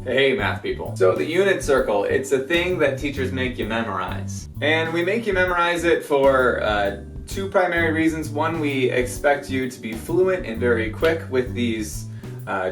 Hey math people. So the unit circle, it's a thing that teachers make you memorize. And we make you memorize it for two primary reasons. One, we expect you to be fluent and very quick with these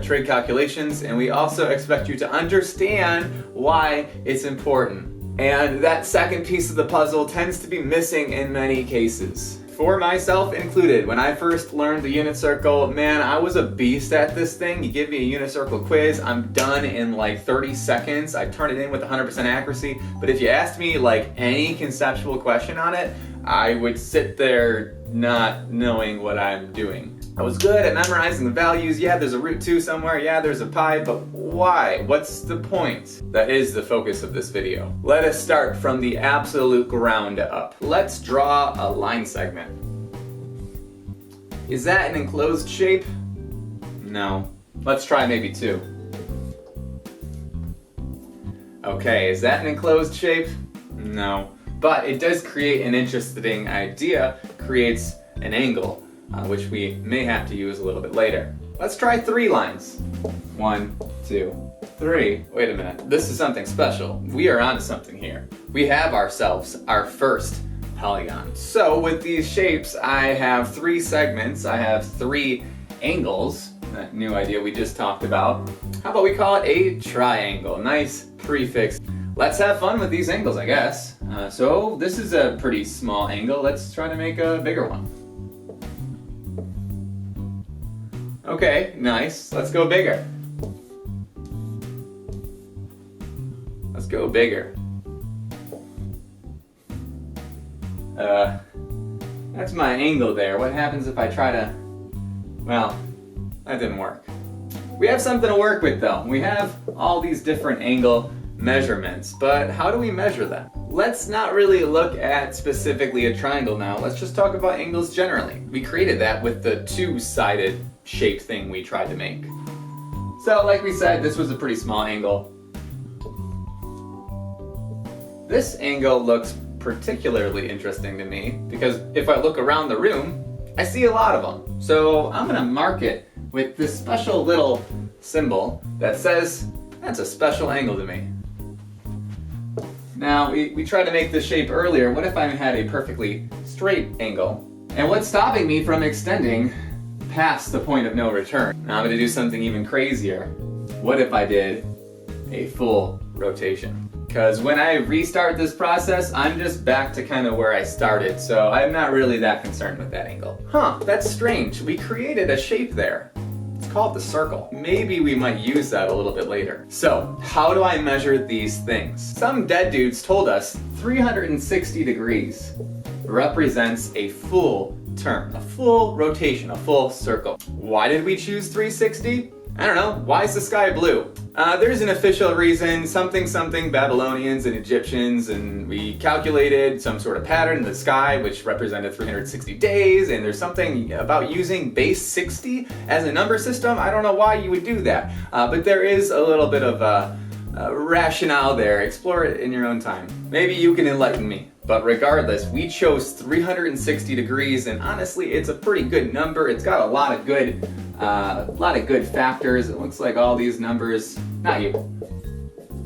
trig calculations, and we also expect you to understand why it's important. And that second piece of the puzzle tends to be missing in many cases. For myself included, when I first learned the unit circle, man, I was a beast at this thing. You give me a unit circle quiz, I'm done in like 30 seconds. I turn it in with 100% accuracy. But if you asked me like any conceptual question on it, I would sit there not knowing what I'm doing. I was good at memorizing the values. Yeah, there's a root 2 somewhere. Yeah, there's a pi, but why? What's the point? That is the focus of this video. Let us start from the absolute ground up. Let's draw a line segment. Is that an enclosed shape? No. Let's try maybe 2. Okay, is that an enclosed shape? No. But it does create an interesting idea, creates an angle, which we may have to use a little bit later. Let's try 3 lines. 1, 2, 3. Wait a minute, this is something special. We are onto something here. We have ourselves our first polygon. So with these shapes, I have 3 segments, I have 3 angles, that new idea we just talked about. How about we call it a triangle? Nice prefix. Let's have fun with these angles, I guess. So this is a pretty small angle. Let's try to make a bigger one. Okay, nice. Let's go bigger. Let's go bigger. That's my angle there. What happens if I try to... Well, that didn't work. We have something to work with though. We have all these different angle measurements, but how do we measure them? Let's not really look at specifically a triangle now. Let's just talk about angles generally. We created that with the 2-sided shape thing we tried to make. So like we said, this was a pretty small angle. This angle looks particularly interesting to me because if I look around the room, I see a lot of them. So I'm gonna mark it with this special little symbol that says, that's a special angle to me. Now, we tried to make this shape earlier. What if I had a perfectly straight angle? And what's stopping me from extending past the point of no return? Now I'm gonna do something even crazier. What if I did a full rotation? Because when I restart this process, I'm just back to kind of where I started, so I'm not really that concerned with that angle. Huh, that's strange. We created a shape there. It's called the circle. Maybe we might use that a little bit later. So, how do I measure these things? Some dead dudes told us 360 degrees represents a full turn, a full rotation, a full circle. Why did we choose 360? I don't know. Why is the sky blue? There's an official reason, something Babylonians and Egyptians, and we calculated some sort of pattern in the sky which represented 360 days, and there's something about using base 60 as a number system. I don't know why you would do that, but there is a little bit of rationale there. Explore it in your own time. Maybe you can enlighten me. But regardless, we chose 360 degrees, and honestly, it's a pretty good number. It's got a lot of good factors. It looks like all these numbers, not you,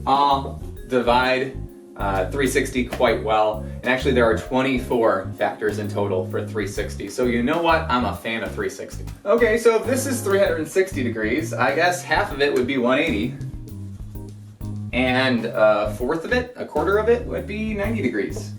all divide 360 quite well. And actually, there are 24 factors in total for 360. So you know what? I'm a fan of 360. Okay, so if this is 360 degrees, I guess half of it would be 180. And a quarter of it would be 90 degrees.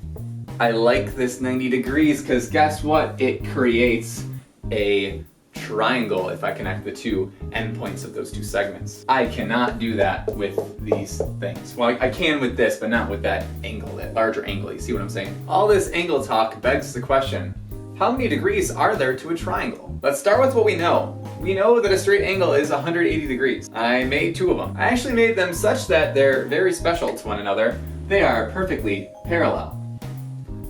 I like this 90 degrees because guess what? It creates a triangle if I connect the 2 endpoints of those 2 segments. I cannot do that with these things. Well, I can with this, but not with that angle, that larger angle. You see what I'm saying? All this angle talk begs the question, how many degrees are there to a triangle? Let's start with what we know. We know that a straight angle is 180 degrees. I made 2 of them. I actually made them such that they're very special to one another. They are perfectly parallel.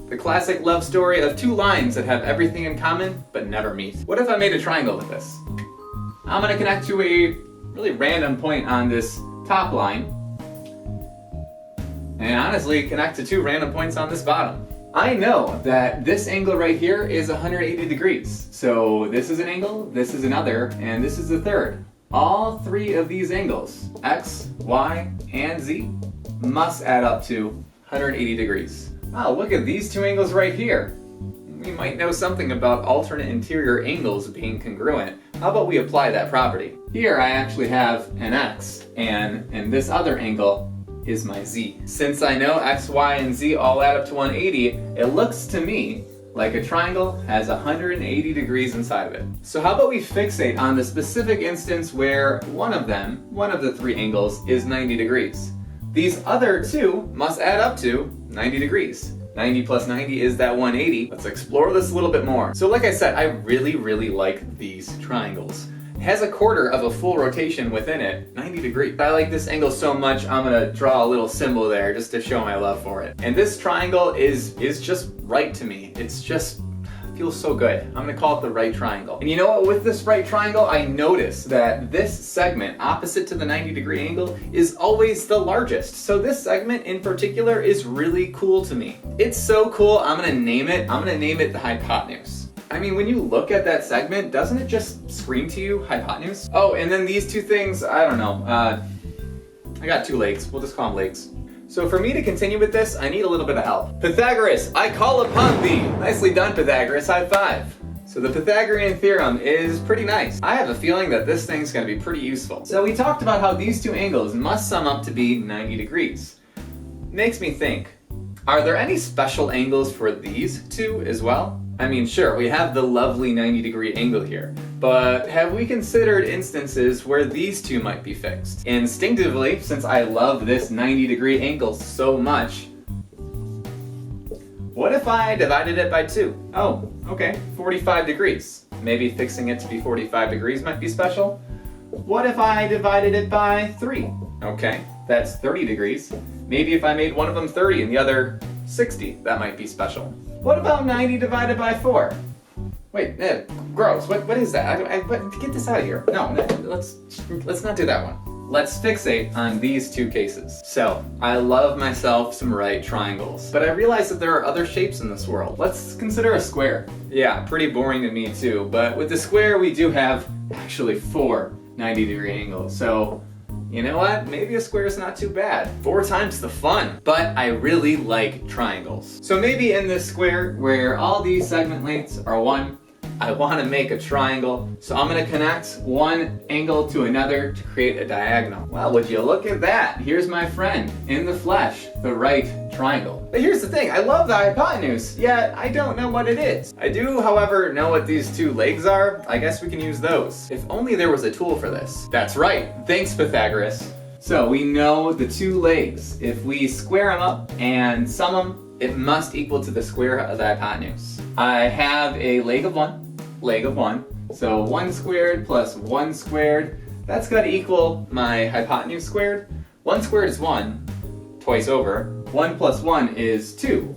The classic love story of 2 lines that have everything in common but never meet. What if I made a triangle with this? I'm gonna connect to a really random point on this top line, and honestly connect to 2 random points on this bottom. I know that this angle right here is 180 degrees. So this is an angle, this is another, and this is the third. all three of these angles, x, y, and z, must add up to 180 degrees. Wow, look at these two angles right here. We might know something about alternate interior angles being congruent. How about we apply that property? Here I actually have an x, and this other angle is my z. Since I know x, y, and z all add up to 180, it looks to me like a triangle has 180 degrees inside of it. So how about we fixate on the specific instance where one of the three angles, is 90 degrees. These other two must add up to 90 degrees. 90 plus 90 is that 180. Let's explore this a little bit more. So like I said, I really like these triangles. It has a quarter of a full rotation within it, 90 degrees. I like this angle so much, I'm gonna draw a little symbol there just to show my love for it. And this triangle is just right to me. It's just feels so good. I'm gonna call it the right triangle. And you know what, with this right triangle, I notice that this segment opposite to the 90-degree angle is always the largest. So this segment in particular is really cool to me. It's so cool, I'm gonna name it the hypotenuse. I mean, when you look at that segment, doesn't it just scream to you hypotenuse? Oh, and then these two things, I don't know. I got two legs, we'll just call them legs. So for me to continue with this, I need a little bit of help. Pythagoras, I call upon thee. Nicely done, Pythagoras, high five. So the Pythagorean theorem is pretty nice. I have a feeling that this thing's gonna be pretty useful. So we talked about how these two angles must sum up to be 90 degrees. Makes me think, are there any special angles for these two as well? I mean, sure, we have the lovely 90-degree angle here, but have we considered instances where these two might be fixed? Instinctively, since I love this 90-degree angle so much, what if I divided it by 2? Oh, okay, 45 degrees. Maybe fixing it to be 45 degrees might be special. What if I divided it by 3? Okay, that's 30 degrees. Maybe if I made one of them 30 and the other 60, that might be special. What about 90 divided by 4? Wait, gross, what is that? Get this out of here. No, let's not do that one. Let's fixate on these two cases. So, I love myself some right triangles, but I realize that there are other shapes in this world. Let's consider a square. Yeah, pretty boring to me too, but with the square we do have actually 4 90-degree angles, so you know what? Maybe a square is not too bad. 4 times the fun. But I really like triangles. So maybe in this square, where all these segment lengths are 1, I want to make a triangle. So I'm going to connect one angle to another to create a diagonal. Well, would you look at that? Here's my friend, in the flesh, the right triangle. But here's the thing, I love the hypotenuse, yet I don't know what it is. I do, however, know what these two legs are. I guess we can use those. If only there was a tool for this. That's right, thanks Pythagoras. So we know the two legs. If we square them up and sum them, it must equal to the square of the hypotenuse. I have a leg of 1. So 1 squared plus 1 squared, that's got to equal my hypotenuse squared. 1 squared is 1, twice over. 1 plus 1 is 2.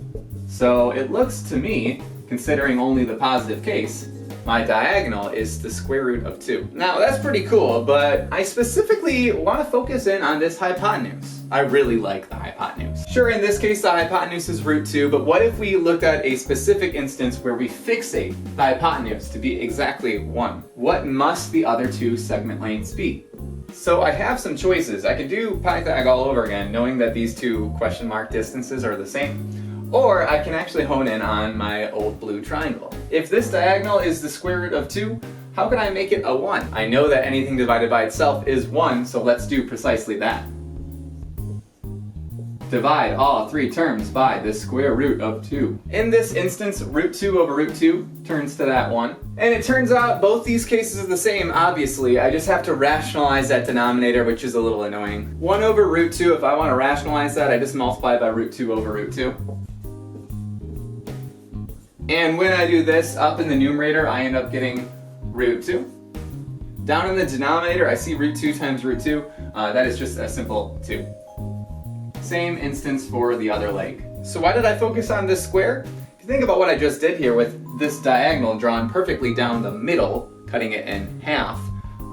So it looks to me, considering only the positive case, my diagonal is the square root of 2. Now that's pretty cool, but I specifically want to focus in on this hypotenuse. I really like the hypotenuse. Sure, in this case the hypotenuse is root 2, but what if we looked at a specific instance where we fixate the hypotenuse to be exactly 1? What must the other two segment lengths be? So I have some choices. I could do Pythag all over again, knowing that these two question mark distances are the same. Or I can actually hone in on my old blue triangle. If this diagonal is the square root of 2, how can I make it a 1? I know that anything divided by itself is 1, so let's do precisely that. Divide all 3 terms by the square root of 2. In this instance, root 2 over root 2 turns to that 1. And it turns out both these cases are the same, obviously. I just have to rationalize that denominator, which is a little annoying. 1 over root 2, if I want to rationalize that, I just multiply by root 2 over root 2. And when I do this, up in the numerator, I end up getting root 2. Down in the denominator, I see root 2 times root 2. That is just a simple 2. Same instance for the other leg. So why did I focus on this square? If you think about what I just did here with this diagonal drawn perfectly down the middle, cutting it in half,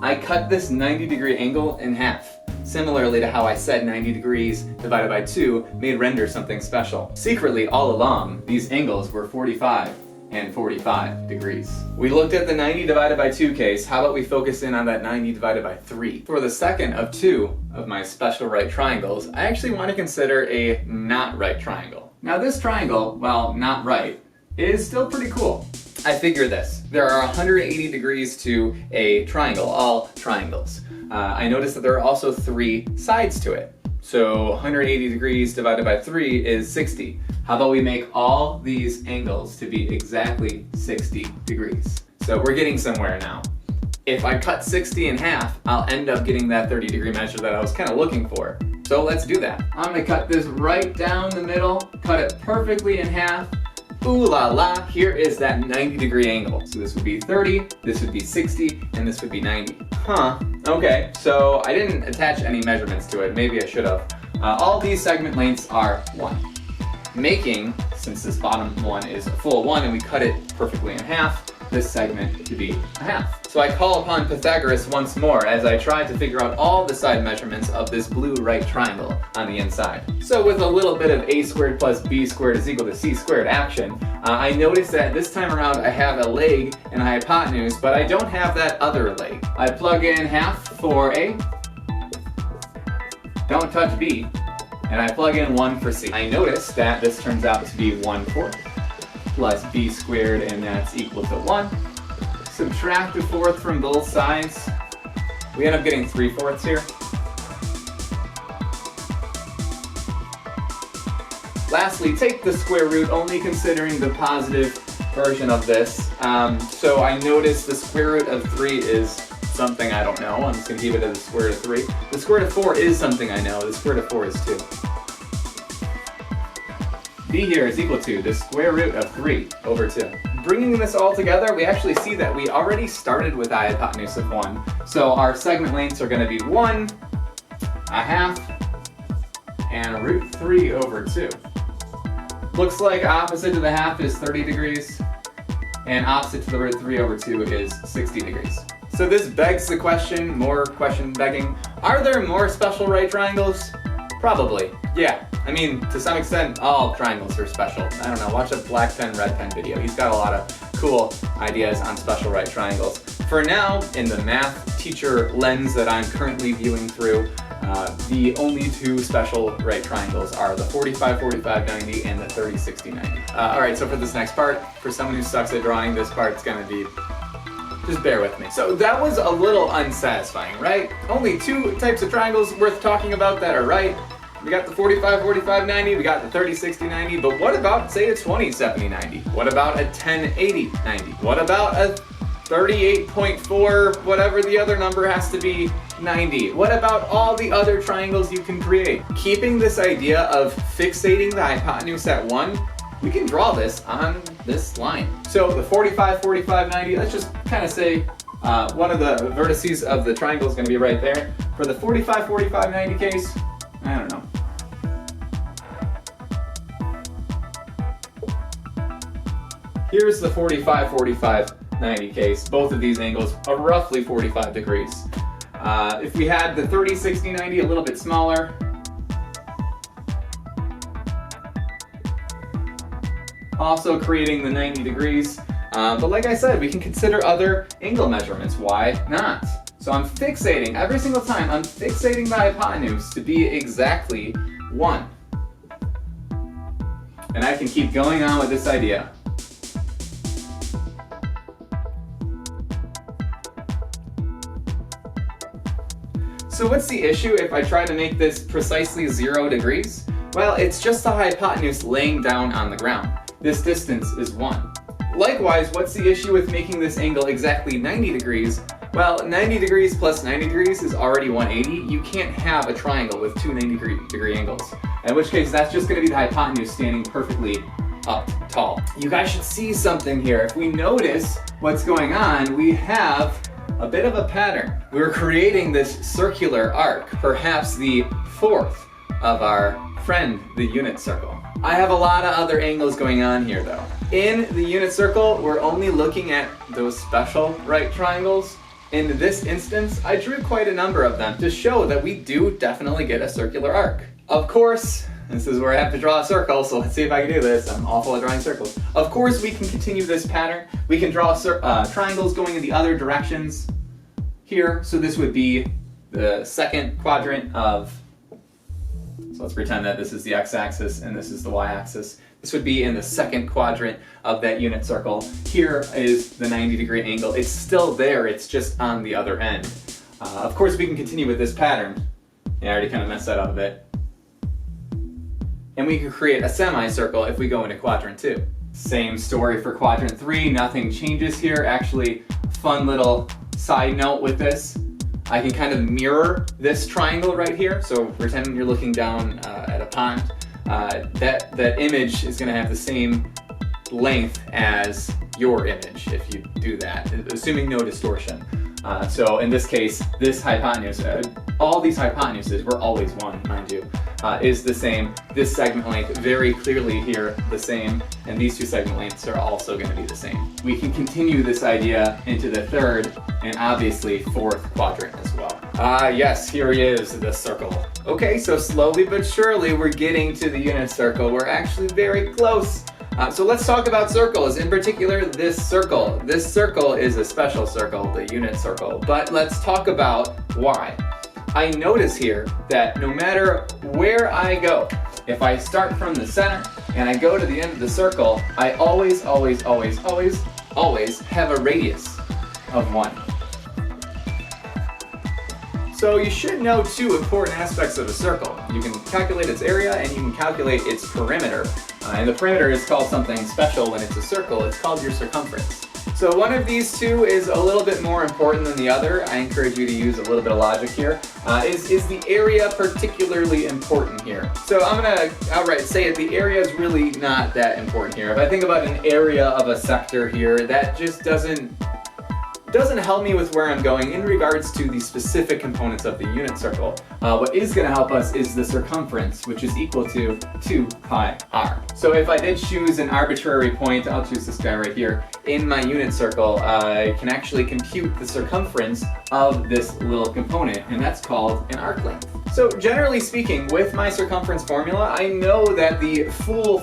I cut this 90-degree angle in half. Similarly to how I said 90 degrees divided by 2 made render something special. Secretly, all along, these angles were 45 and 45 degrees. We looked at the 90 divided by 2 case. How about we focus in on that 90 divided by 3? For the second of 2 of my special right triangles, I actually want to consider a not right triangle. Now this triangle, while not right, is still pretty cool. I figure this. There are 180 degrees to a triangle, all triangles. I noticed that there are also 3 sides to it. So 180 degrees divided by 3 is 60. How about we make all these angles to be exactly 60 degrees? So we're getting somewhere now. If I cut 60 in half, I'll end up getting that 30-degree measure that I was kind of looking for. So let's do that. I'm gonna cut this right down the middle, cut it perfectly in half. Ooh la la, here is that 90-degree angle. So this would be 30, this would be 60, and this would be 90. Huh, okay, so I didn't attach any measurements to it. Maybe I should have. All these segment lengths are 1. Making, since this bottom one is a full 1 and we cut it perfectly in half, this segment to be a half. So I call upon Pythagoras once more as I try to figure out all the side measurements of this blue right triangle on the inside. So with a little bit of a squared plus b squared is equal to c squared action, I notice that this time around I have a leg and a hypotenuse, but I don't have that other leg. I plug in half for a, don't touch b, and I plug in 1 for c. I notice that this turns out to be 1/4 plus b squared, and that's equal to 1. Subtract a 4th from both sides. We end up getting 3/4 here. Lastly, take the square root, only considering the positive version of this. So I notice the square root of 3 is something I don't know. I'm just going to keep it as the square root of 3. The square root of 4 is something I know. The square root of 4 is 2. b here is equal to the square root of 3 over 2. Bringing this all together, we actually see that we already started with a hypotenuse of 1. So our segment lengths are going to be 1, a half, and root 3 over 2. Looks like opposite to the half is 30 degrees, and opposite to the root 3 over 2 is 60 degrees. So this begs the question, more question begging, are there more special right triangles? Probably, yeah. I mean, to some extent, all triangles are special. I don't know, watch a black pen, red pen video. He's got a lot of cool ideas on special right triangles. For now, in the math teacher lens that I'm currently viewing through, the only 2 special right triangles are the 45-45-90 and the 30-60-90. Alright, so for this next part, for someone who sucks at drawing, this part's gonna be, just bear with me. So that was a little unsatisfying, right? Only 2 types of triangles worth talking about that are right. We got the 45-45-90, we got the 30-60-90, but what about, say, a 20-70-90? What about a 10-80-90? What about a 38.4, whatever the other number has to be, 90? What about all the other triangles you can create? Keeping this idea of fixating the hypotenuse at 1, we can draw this on this line. So the 45-45-90, let's just kind of say one of the vertices of the triangle is going to be right there. For the 45-45-90 case, I don't know. Here's the 45-45-90 case. Both of these angles are roughly 45 degrees. If we had the 30-60-90 a little bit smaller, also creating the 90 degrees. But like I said, we can consider other angle measurements. Why not? So I'm fixating, every single time, I'm fixating the hypotenuse to be exactly 1. And I can keep going on with this idea. So what's the issue if I try to make this precisely 0 degrees? Well, it's just the hypotenuse laying down on the ground. This distance is 1. Likewise, what's the issue with making this angle exactly 90 degrees? Well, 90 degrees plus 90 degrees is already 180. You can't have a triangle with 2 90-degree angles. In which case, that's just going to be the hypotenuse standing perfectly up tall. You guys should see something here. If we notice what's going on, we have a bit of a pattern. We're creating this circular arc, perhaps the 4th of our friend, the unit circle. I have a lot of other angles going on here though. In the unit circle, we're only looking at those special right triangles. In this instance, I drew quite a number of them to show that we do definitely get a circular arc. Of course, This is where I have to draw a circle, so let's see if I can do this. I'm awful at drawing circles. Of course, we can continue this pattern. We can draw triangles going in the other directions here. So this would be the second quadrant of, so let's pretend that this is the x-axis and this is the y-axis. This would be in the second quadrant of that unit circle. Here is the 90-degree angle. It's still there, it's just on the other end. Of course, we can continue with this pattern. Yeah, I already kind of messed that up a bit. And we can create a semicircle if we go into quadrant 2. Same story for quadrant 3, nothing changes here. Actually, fun little side note with this, I can kind of mirror this triangle right here. So pretend you're looking down at a pond. That image is going to have the same length as your image if you do that, assuming no distortion. So in this case, this hypotenuse, all these hypotenuses, we're always 1, mind you, is the same. This segment length, very clearly here, the same, and these two segment lengths are also going to be the same. We can continue this idea into the third and obviously fourth quadrant as well. Yes, here he is, the circle. Okay, so slowly but surely we're getting to the unit circle. We're actually very close. So let's talk about circles, in particular this circle. This circle is a special circle, the unit circle, but let's talk about why. I notice here that no matter where I go, if I start from the center and I go to the end of the circle, I always have a radius of 1. So you should know 2 important aspects of a circle. You can calculate its area and you can calculate its perimeter. And the perimeter is called something special when it's a circle. It's called your circumference. So one of these 2 is a little bit more important than the other. I encourage you to use a little bit of logic here. Is the area particularly important here? So I'm going to outright say it, the area is really not that important here. If I think about an area of a sector here, that just doesn't help me with where I'm going in regards to the specific components of the unit circle. What is going to help us is the circumference, which is equal to 2 pi r. So if I did choose an arbitrary point, I'll choose this guy right here, in my unit circle, I can actually compute the circumference of this little component, and that's called an arc length. So generally speaking, with my circumference formula, I know that the full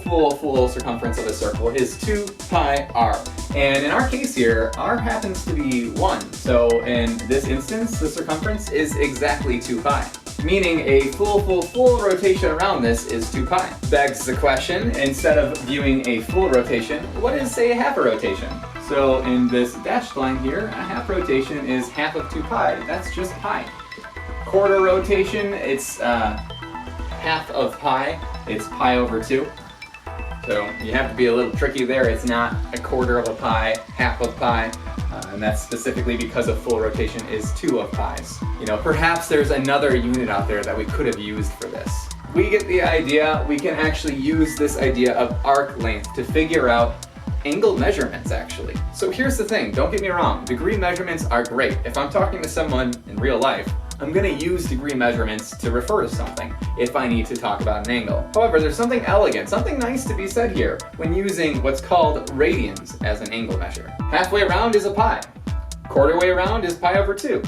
circumference of a circle is 2 pi r. And in our case here, r happens to be 1. So in this instance, the circumference is exactly 2 pi. Meaning a full rotation around this is 2 pi. Begs the question, instead of viewing a full rotation, what is, say, a half a rotation? So in this dashed line here, a half rotation is half of 2 pi. That's just pi. Quarter rotation, it's half of pi. It's pi over 2. So you have to be a little tricky there. It's not a quarter of a pi, half of pi, and that's specifically because a full rotation is 2 of pi's. You know, perhaps there's another unit out there that we could have used for this. We get the idea. We can actually use this idea of arc length to figure out angle measurements, actually. So here's the thing, don't get me wrong, degree measurements are great. If I'm talking to someone in real life, I'm going to use degree measurements to refer to something if I need to talk about an angle. However, there's something elegant, something nice to be said here when using what's called radians as an angle measure. Halfway around is a pi. Quarter way around is pi over 2.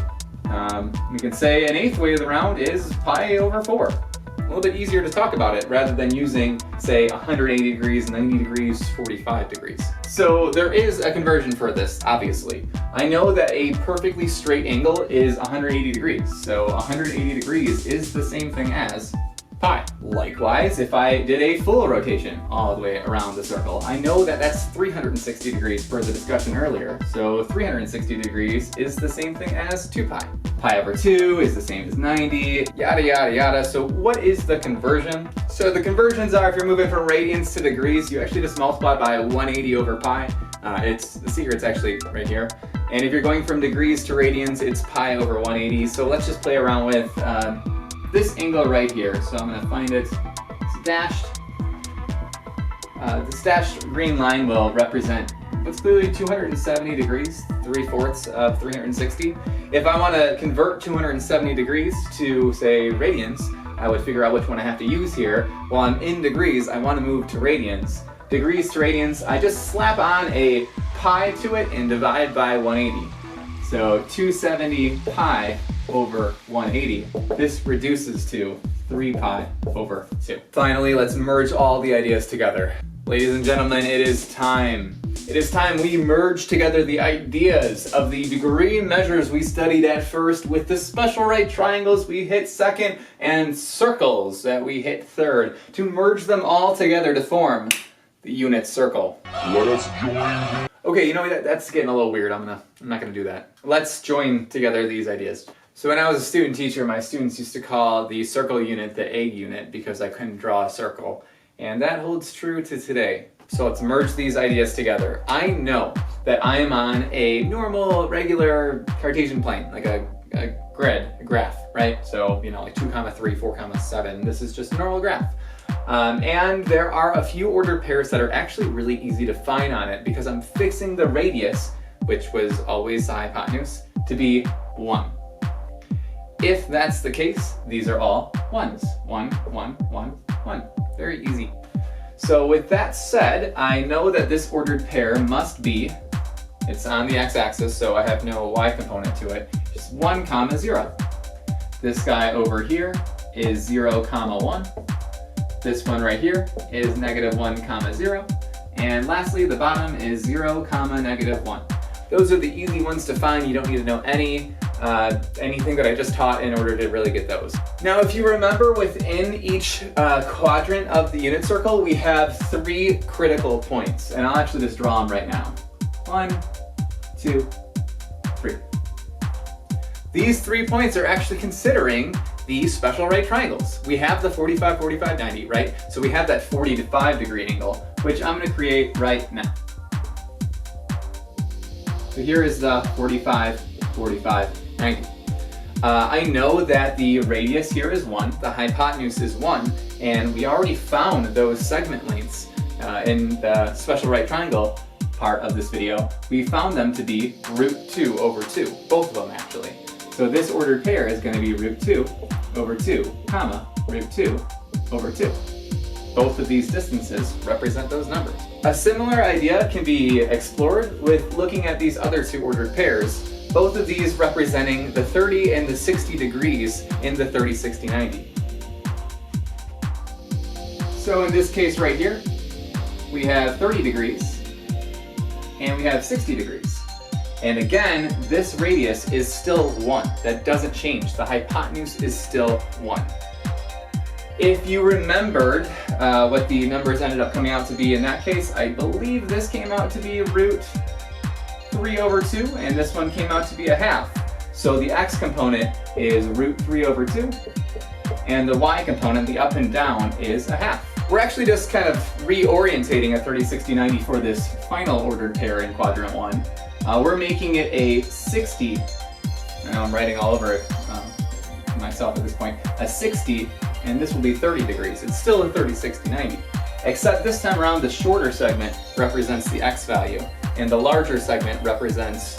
We can say an eighth way around is pi over 4. A little bit easier to talk about it rather than using, say, 180 degrees, 90 degrees, 45 degrees. So there is a conversion for this, obviously. I know that a perfectly straight angle is 180 degrees, so 180 degrees is the same thing as pi. Likewise, if I did a full rotation all the way around the circle, I know that that's 360 degrees per the discussion earlier, so 360 degrees is the same thing as 2 pi. Pi over 2 is the same as 90, yada yada yada. So what is the conversion? So the conversions are, if you're moving from radians to degrees, you actually just multiply by 180 over pi. The secret's actually right here. And if you're going from degrees to radians, it's pi over 180. So let's just play around with this angle right here. So I'm going to find it. It's dashed. This dashed green line will represent what's clearly 270 degrees, 3/4 of 360. If I want to convert 270 degrees to, say, radians, I would figure out which one I have to use here. While I'm in degrees, I want to move to radians. Degrees to radians, I just slap on a pi to it and divide by 180. So 270 pi over 180. This reduces to 3 pi over 2. Finally, let's merge all the ideas together. Ladies and gentlemen, it is time. It is time we merge together the ideas of the degree measures we studied at first with the special right triangles we hit second and circles that we hit third, to merge them all together to form the unit circle. Let us join. Okay, you know, that's getting a little weird. I'm not gonna do that. Let's join together these ideas. So when I was a student teacher, my students used to call the circle unit the egg unit because I couldn't draw a circle. And that holds true to today. So let's merge these ideas together. I know that I am on a normal, regular Cartesian plane, like a grid, a graph, right? So, you know, like 2, 3, 4, 7. This is just a normal graph. And there are a few ordered pairs that are actually really easy to find on it because I'm fixing the radius, which was always the hypotenuse, to be 1. If that's the case, these are all 1s. 1, 1, 1, 1. Very easy. So with that said, I know that this ordered pair must be, it's on the x-axis, so I have no y component to it, just 1, 0. This guy over here is 0, 1. This one right here is -1, 0. And lastly, the bottom is 0, -1. Those are the easy ones to find. You don't need to know anything that I just taught in order to really get those. Now, if you remember, within each quadrant of the unit circle, we have 3 critical points. And I'll actually just draw them right now. 1, 2, 3. These 3 points are actually considering the special right triangles. We have the 45, 45, 90, right? So we have that 45 degree angle, which I'm gonna create right now. So here is the 45, 45, 90. I know that the radius here is 1, the hypotenuse is 1, and we already found those segment lengths in the special right triangle part of this video. We found them to be √2 over 2, both of them actually. So this ordered pair is going to be √2 over 2, comma, √2 over 2. Both of these distances represent those numbers. A similar idea can be explored with looking at these other 2 ordered pairs, both of these representing the 30 and the 60 degrees in the 30, 60, 90. So in this case right here, we have 30 degrees and we have 60 degrees. And again, this radius is still 1. That doesn't change. The hypotenuse is still 1. If you remembered what the numbers ended up coming out to be in that case, I believe this came out to be √3 over 2, and this one came out to be 1/2. So the x component is √3 over 2, and the y component, the up and down, is 1/2. We're actually just kind of reorientating a 30, 60, 90 for this final ordered pair in quadrant 1. We're making it a 60, and I'm writing all over it myself at this point, a 60, and this will be 30 degrees. It's still a 30, 60, 90. Except this time around, the shorter segment represents the x value, and the larger segment represents,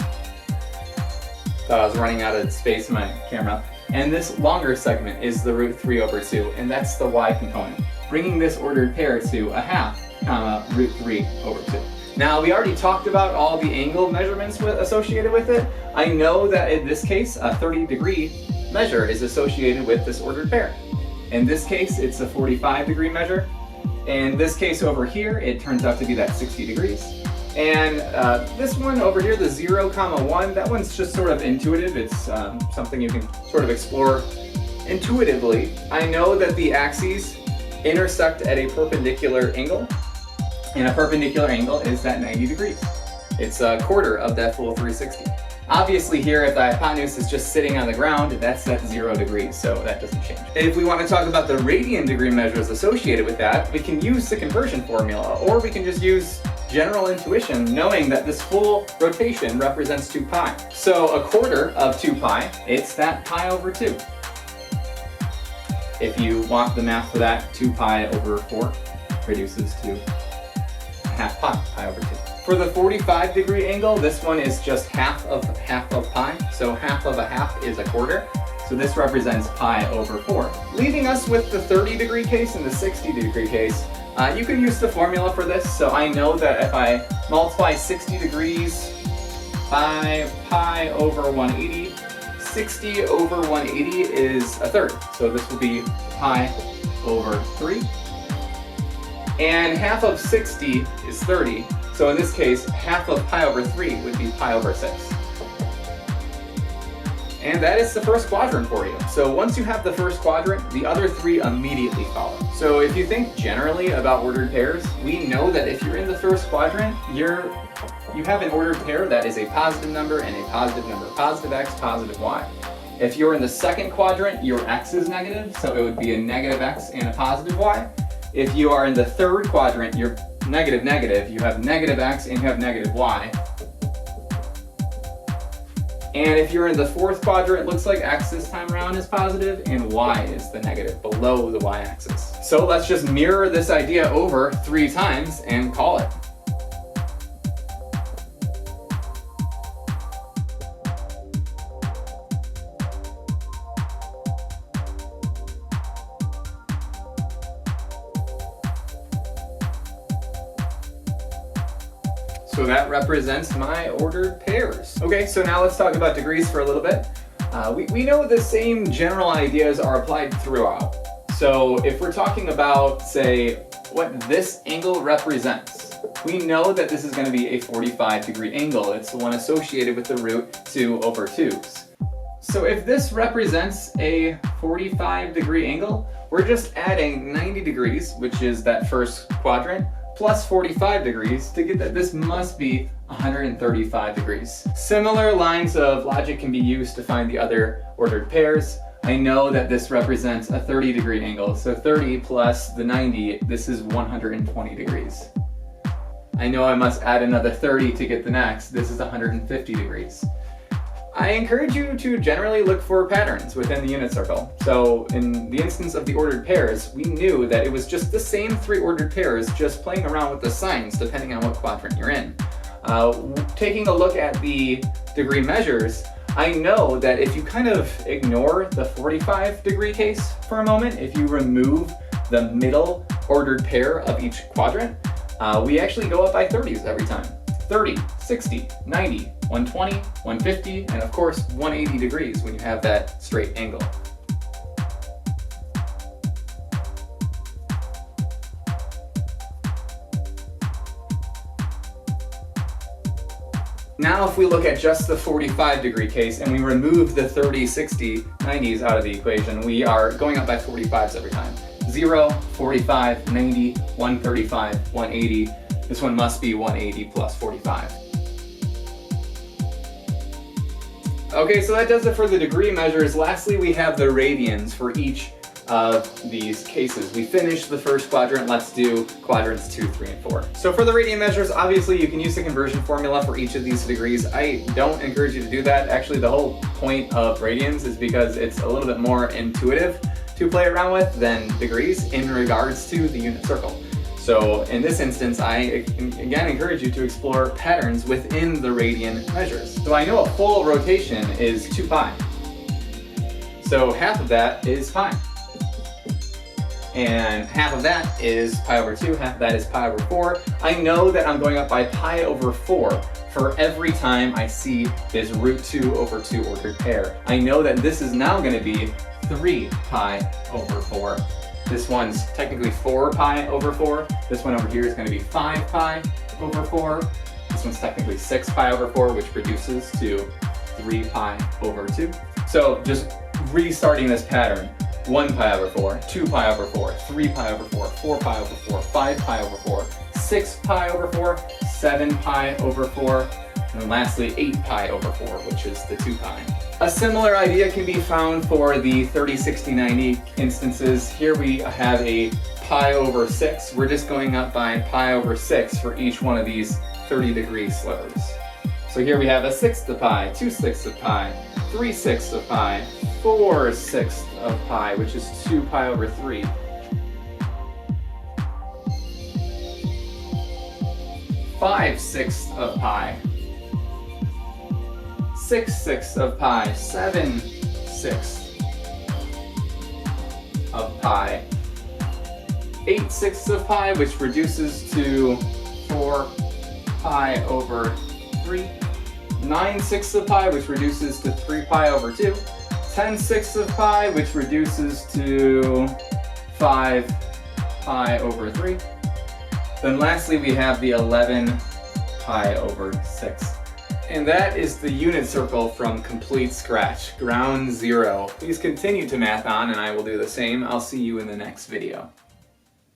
I was running out of space in my camera, and this longer segment is the √3 over 2, and that's the y component, bringing this ordered pair to 1/2, comma, √3 over 2. Now, we already talked about all the angle measurements associated with it. I know that in this case, a 30 degree measure is associated with this ordered pair. In this case, it's a 45 degree measure. In this case over here, it turns out to be that 60 degrees. And this one over here, the 0, 1, that one's just sort of intuitive. It's something you can sort of explore intuitively. I know that the axes intersect at a perpendicular angle, and a perpendicular angle is that 90 degrees. It's a quarter of that full 360. Obviously here, if the hypotenuse is just sitting on the ground, that's at 0 degrees, so that doesn't change. If we want to talk about the radian degree measures associated with that, we can use the conversion formula, or we can just use general intuition, knowing that this full rotation represents 2 pi. So a quarter of 2 pi, it's that pi over 2. If you want the math for that, 2 pi over 4 reduces to 1/2 pi, pi over 2. For the 45 degree angle, this one is just half of pi, so 1/2 of 1/2 is a quarter. So this represents pi over 4. Leaving us with the 30 degree case and the 60 degree case, you can use the formula for this. So I know that if I multiply 60 degrees by pi over 180, 60 over 180 is a third. So this will be pi over 3. And half of 60 is 30. So in this case, half of pi over 3 would be pi over 6. And that is the first quadrant for you. So once you have the first quadrant, the other 3 immediately follow. So if you think generally about ordered pairs, we know that if you're in the first quadrant, you have an ordered pair that is a positive number and a positive number, positive x, positive y. If you're in the second quadrant, your x is negative, so it would be a negative x and a positive y. If you are in the third quadrant, you're negative, negative, you have negative x and you have negative y. And if you're in the fourth quadrant, it looks like x this time around is positive and y is the negative below the y-axis. So let's just mirror this idea over 3 times and call it. So that represents my ordered pairs. Okay, so now let's talk about degrees for a little bit. We know the same general ideas are applied throughout. So if we're talking about, say, what this angle represents, we know that this is going to be a 45-degree angle. It's the one associated with the root 2 over 2's. So if this represents a 45-degree angle, we're just adding 90 degrees, which is that first quadrant, plus 45 degrees to get that this must be 135 degrees. Similar lines of logic can be used to find the other ordered pairs. I know that this represents a 30-degree angle, so 30 plus the 90, this is 120 degrees. I know I must add another 30 to get the next, this is 150 degrees. I encourage you to generally look for patterns within the unit circle. So in the instance of the ordered pairs, we knew that it was just the same 3 ordered pairs, just playing around with the signs depending on what quadrant you're in. Taking a look at the degree measures, I know that if you kind of ignore the 45-degree case for a moment, if you remove the middle ordered pair of each quadrant, we actually go up by 30s every time. 30, 60, 90, 120, 150, and of course 180 degrees when you have that straight angle. Now if we look at just the 45-degree case and we remove the 30, 60, 90s out of the equation, we are going up by 45s every time. 0, 45, 90, 135, 180. This one must be 180 plus 45. Okay, so that does it for the degree measures. Lastly, we have the radians for each of these cases. We finished the first quadrant, let's do quadrants 2, 3, and 4. So for the radian measures, obviously you can use the conversion formula for each of these degrees. I don't encourage you to do that. Actually, the whole point of radians is because it's a little bit more intuitive to play around with than degrees in regards to the unit circle. So in this instance, I again encourage you to explore patterns within the radian measures. So I know a full rotation is 2 pi. So half of that is pi. And half of that is pi over 2, half of that is pi over 4. I know that I'm going up by pi over 4 for every time I see this root 2 over 2 ordered pair. I know that this is now going to be 3 pi over 4. This one's technically 4 pi over 4. This one over here is going to be 5 pi over 4. This one's technically 6 pi over 4, which reduces to 3 pi over 2. So just restarting this pattern. 1 pi over 4, 2 pi over 4, 3 pi over 4, 4 pi over 4, 5 pi over 4, 6 pi over 4, 7 pi over 4, and then lastly 8 pi over 4, which is the 2 pi. A similar idea can be found for the 30, 60, 90 instances. Here we have a pi over 6. We're just going up by pi over 6 for each one of these 30-degree slivers. So here we have a 1/6 of pi, 2/6 of pi, 3/6 of pi, 4/6 of pi, which is 2 pi over 3. 5/6 of pi, 6/6 of pi, 7/6 of pi, 8/6 of pi, which reduces to 4 pi over 3, 9/6 of pi, which reduces to 3 pi over 2. 10/6 of pi, which reduces to 5 pi over 3. Then lastly, we have the 11 pi over 6. And that is the unit circle from complete scratch, ground zero. Please continue to math on, and I will do the same. I'll see you in the next video.